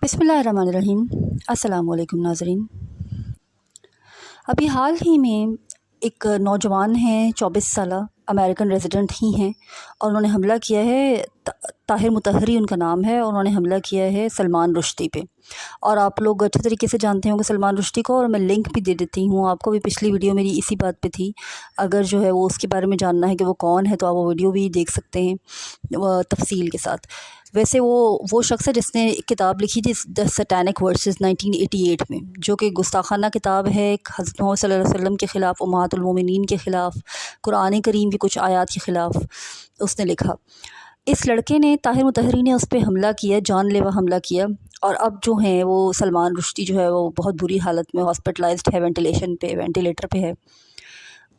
बिस्मिल्लाहिर्रहमानिर्रहीम। अस्सलाम वालेकुम नाज़रीन। अभी हाल ही में एक नौजवान हैं, 24 साला, अमेरिकन रेजिडेंट ही हैं, और उन्होंने हमला किया है, ताहिर मुतहरी उनका नाम है, और उन्होंने हमला किया है सलमान रुश्दी पे। और आप लोग अच्छे तरीके से जानते होंगे सलमान रुश्दी को, और मैं लिंक भी दे देती हूँ आपको। भी पिछली वीडियो मेरी इसी बात पे थी। अगर जो है वो उसके बारे में जानना है कि वो कौन है, तो आप वो वीडियो भी देख सकते हैं तफसील के साथ। वैसे वो शख्स है जिसने एक किताब लिखी थी द सैटानिक वर्सेस 1988 में, जो कि गुस्ताखाना किताब है। हज़रत मोहम्मद सल्लल्लाहु अलैहि वसल्लम के ख़िलाफ़, उम्महातुल मोमिनीन के ख़िलाफ़, कुरान करीम की कुछ आयात के ख़िलाफ़ उसने लिखा। इस लड़के ने, ताहिर मुतहरी ने, उस पर हमला किया, जानलेवा हमला किया। और अब जो है वो सलमान रुश्दी जो है वो बहुत बुरी हालत में हॉस्पिटलाइज्ड है, वेंटिलेटर पे है।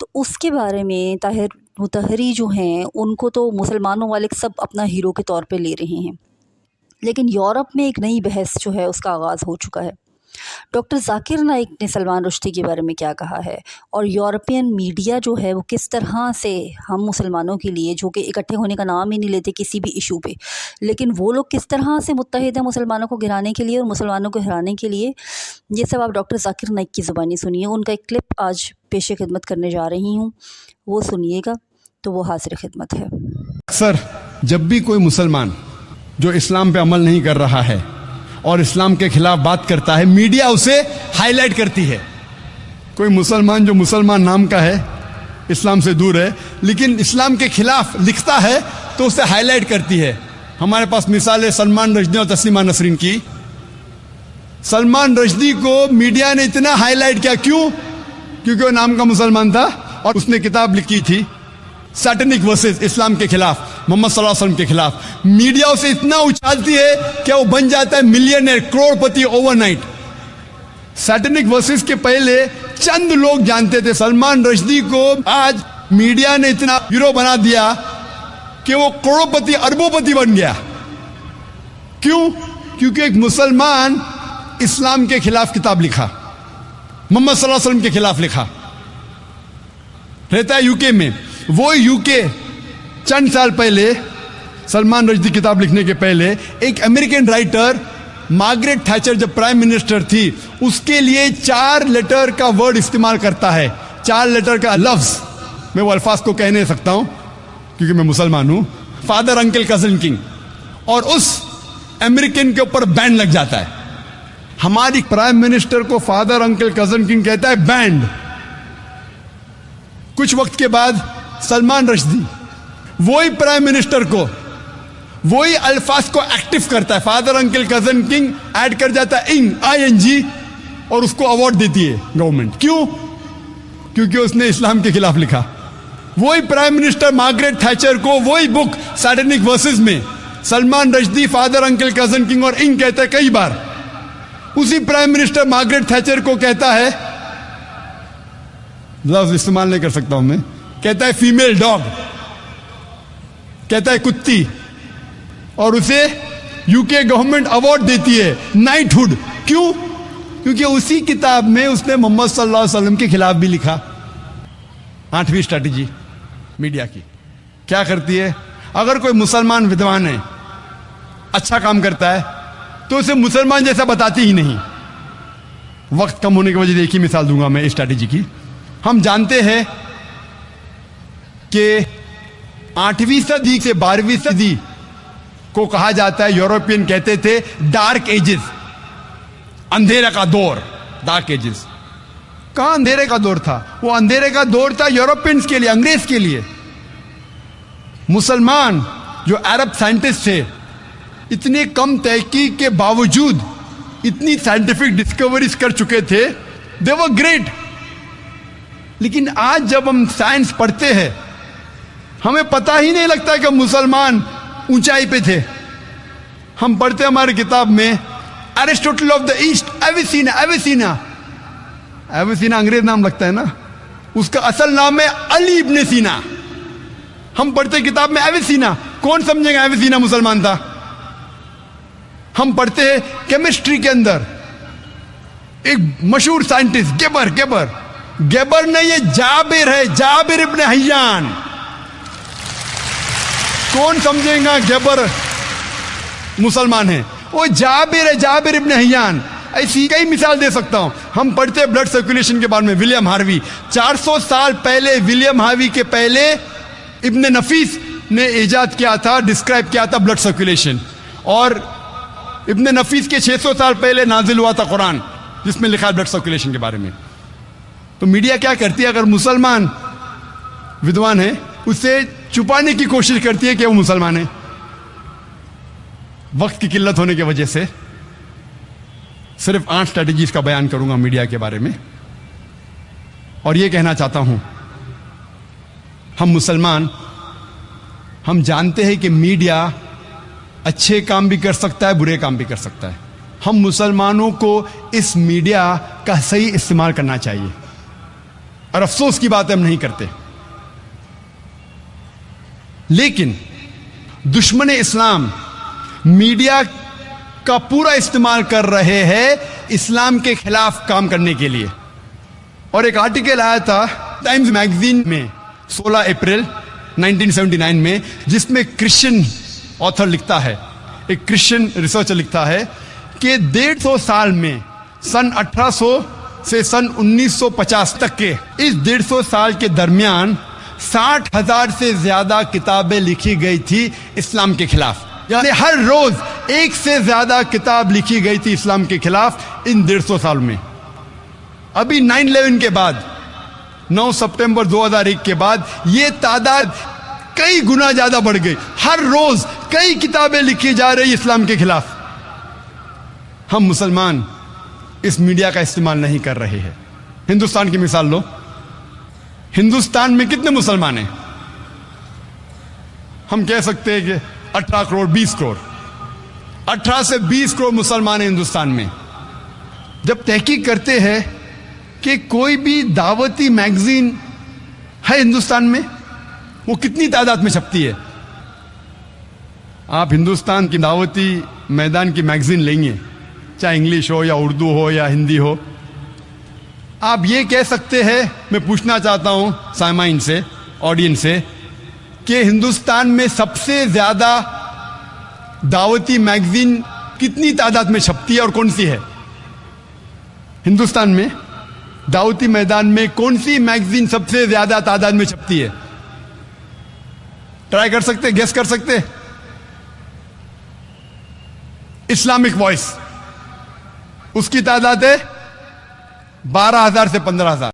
तो उसके बारे में ताहिर मुतहरी जो हैं उनको तो मुसलमानों वाले सब अपना हीरो के तौर पे ले रहे हैं, लेकिन यूरोप में एक नई बहस जो है उसका आगाज़ हो चुका है। डॉक्टर जाकिर नाइक ने सलमान रुश्दी के बारे में क्या कहा है, और यूरोपियन मीडिया जो है वो किस तरह से हम मुसलमानों के लिए, जो कि इकट्ठे होने का नाम ही नहीं लेते किसी भी इशू पे, लेकिन वो लोग किस तरह से मुत्तहिद हैं मुसलमानों को गिराने के लिए और मुसलमानों को हराने के लिए, ये सब आप डॉक्टर जाकिर नाइक की ज़ुबानी सुनिए। उनका एक क्लिप आज पेश खिदमत करने जा रही हूँ, वो सुनिएगा तो वो हाज़िर खिदमत है। अक्सर जब भी कोई मुसलमान जो इस्लाम पे अमल नहीं कर रहा है और इस्लाम के खिलाफ बात करता है, मीडिया उसे हाईलाइट करती है। कोई मुसलमान जो मुसलमान नाम का है, इस्लाम से दूर है, लेकिन इस्लाम के खिलाफ लिखता है तो उसे हाईलाइट करती है। हमारे पास मिसाल है सलमान रश्दी और तस्लीमा नसरीन की। सलमान रश्दी को मीडिया ने इतना हाईलाइट किया, क्यों? क्योंकि वो नाम का मुसलमान था और उसने किताब लिखी थी सैटेनिक वर्सेस, इस्लाम के खिलाफ, मोहम्मद सल्लल्लाहु अलैहि वसल्लम के खिलाफ। मीडिया उसे इतना उछालती है कि वो बन जाता है मिलियनर, करोड़पति ओवरनाइट। सैटेनिक वर्सेस के पहले चंद लोग जानते थे। सलमान रश्दी को आज मीडिया ने इतना हीरो बना दिया कि वो करोड़पति, अरबोपति बन गया। क्यों? क्योंकि एक मुसलमान इस्लाम के खिलाफ किताब लिखा, मोहम्मद सल्लल्लाहु अलैहि वसल्लम के खिलाफ लिखा। रहता है यूके में। वो यूके चंद साल पहले, सलमान रश्दी किताब लिखने के पहले, एक अमेरिकन राइटर मार्गरेट थैचर जब प्राइम मिनिस्टर थी, उसके लिए 4 लेटर का वर्ड इस्तेमाल करता है, 4 लेटर का लफ्ज। मैं वो अल्फाज को कह नहीं सकता हूं क्योंकि मैं मुसलमान हूं। फादर, अंकल, कजन, किंग, और उस अमेरिकन के ऊपर बैन लग जाता है। हमारी प्राइम मिनिस्टर को फादर, अंकल, कजन, किंग कहता है, बैंड। कुछ वक्त के बाद सलमान रश्दी वही प्राइम मिनिस्टर को वही अल्फाज को एक्टिव करता है, father, uncle, cousin, king add कर जाता है, ING, और उसको अवार्ड देती है गवर्नमेंट। क्यों? क्योंकि उसने इस्लाम के खिलाफ लिखा। वही प्राइम मिनिस्टर मार्गरेट थैचर को वही बुक सैटेनिक वर्सेस में Salman Rushdie father, uncle, cousin, king और इंग कहता है कई बार। उसी प्राइम मिनिस्टर मार्गरेट थैचर को कहता है, लफ्ज इस्तेमाल नहीं कर सकता हूं मैं, कहता है फीमेल डॉग, कहता है कुत्ती, और उसे यूके गवर्नमेंट अवार्ड देती है, नाइटहुड। क्यों? क्योंकि उसी किताब में उसने मोहम्मद सल्लल्लाहु अलैहि वसल्लम के खिलाफ भी लिखा। 8वीं स्ट्रैटेजी मीडिया की क्या करती है? अगर कोई मुसलमान विद्वान है, अच्छा काम करता है, तो उसे मुसलमान जैसा बताती ही नहीं। वक्त कम होने की वजह से एक ही मिसाल दूंगा मैं इस स्ट्रैटेजी की। हम जानते हैं कि 8वीं सदी से 12वीं सदी को कहा जाता है, यूरोपियन कहते थे डार्क एजेस, अंधेरे का दौर। डार्क एजेस कहां अंधेरे का दौर था? वो अंधेरे का दौर था यूरोपियंस के लिए, अंग्रेज के लिए। मुसलमान जो अरब साइंटिस्ट थे, इतने कम तहकीक के बावजूद इतनी साइंटिफिक डिस्कवरीज कर चुके थे, दे वर ग्रेट। लेकिन आज जब हम साइंस पढ़ते हैं, हमें पता ही नहीं लगता कि मुसलमान ऊंचाई पे थे। हम पढ़ते हमारी किताब में एरिस्टोटल ऑफ द ईस्ट, एविसीना। एविसीना अंग्रेज नाम लगता है ना, उसका असल नाम है अली इब्ने सीना। हम पढ़ते किताब में एविसीना, कौन समझेगा एविसीना मुसलमान था? हम पढ़ते हैं केमिस्ट्री के अंदर एक मशहूर साइंटिस्ट गेबर नहीं, ये जाबिर है, जाबिर इब्ने हय्यान। कौन समझेगा गेबर मुसलमान है? وہ جابر ابن حیان. ایسی کئی مثال دے سکتا ہوں. ہم پڑھتے ہیں بلڈ سرکولیشن کے بارے میں. ولیم ہاروی 400 سال پہلے ولیم ہاروی کے پہلے ابن نفیس نے ایجاد کیا تھا, ڈسکرائب کیا تھا بلڈ سرکولیشن. اور ابن نفیس کے 600 سال پہلے نازل ہوا تھا قرآن جس میں لکھا ہے بلڈ سرکولیشن کے بارے میں. تو میڈیا کیا کرتی ہے؟ اگر مسلمان ودوان ہے اسے چھپانے کی کوشش کرتی ہے کہ وہ مسلمان ہے. وقت کی قلت ہونے کی وجہ سے صرف 8 اسٹریٹجیز کا بیان کروں گا میڈیا کے بارے میں, اور یہ کہنا چاہتا ہوں ہم مسلمان ہم جانتے ہیں کہ میڈیا اچھے کام بھی کر سکتا ہے, برے کام بھی کر سکتا ہے. ہم مسلمانوں کو اس میڈیا کا صحیح استعمال کرنا چاہیے, اور افسوس کی بات ہم نہیں کرتے. لیکن دشمن اسلام میڈیا کا پورا استعمال کر رہے ہیں اسلام کے خلاف کام کرنے کے لیے. اور ایک آرٹیکل آیا تھا ٹائمز میگزین میں 16 اپریل 1979 میں, جس میں کرسچن آتھر لکھتا ہے, ایک کرسچن ریسرچر لکھتا ہے کہ 150 سال میں سن 1800 سے سن 1950 تک کے اس 150 سال کے درمیان 60,000 سے زیادہ کتابیں لکھی گئی تھی اسلام کے خلاف. یعنی ہر روز 1 سے زیادہ کتاب لکھی گئی تھی اسلام کے خلاف ان 150 سال میں. ابھی 9/11 کے بعد 9 سپٹمبر 2001 کے بعد یہ تعداد کئی گنا زیادہ بڑھ گئی. ہر روز کئی کتابیں لکھی جا رہی اسلام کے خلاف. ہم مسلمان اس میڈیا کا استعمال نہیں کر رہے ہیں. ہندوستان کی مثال لو. ہندوستان میں کتنے مسلمان ہیں؟ ہم کہہ سکتے ہیں کہ 18 کروڑ 20 کروڑ 18 سے 20 کروڑ مسلمان ہیں ہندوستان میں. جب تحقیق کرتے ہیں کہ کوئی بھی دعوتی میگزین ہے ہندوستان میں, وہ کتنی تعداد میں چھپتی ہے؟ آپ ہندوستان کی دعوتی میدان کی میگزین لیں گے, چاہے انگلش ہو یا اردو ہو یا ہندی ہو, آپ یہ کہہ سکتے ہیں, میں پوچھنا چاہتا ہوں سامعین سے, آڈینس سے, کہ ہندوستان میں سب سے زیادہ دعوتی میگزین کتنی تعداد میں چھپتی ہے اور کون سی ہے؟ ہندوستان میں دعوتی میدان میں کون سی میگزین سب سے زیادہ تعداد میں چھپتی ہے؟ ٹرائی کر سکتے, گیس کر سکتے؟ اسلامک وائس, اس کی تعداد ہے 12,000 سے 15,000.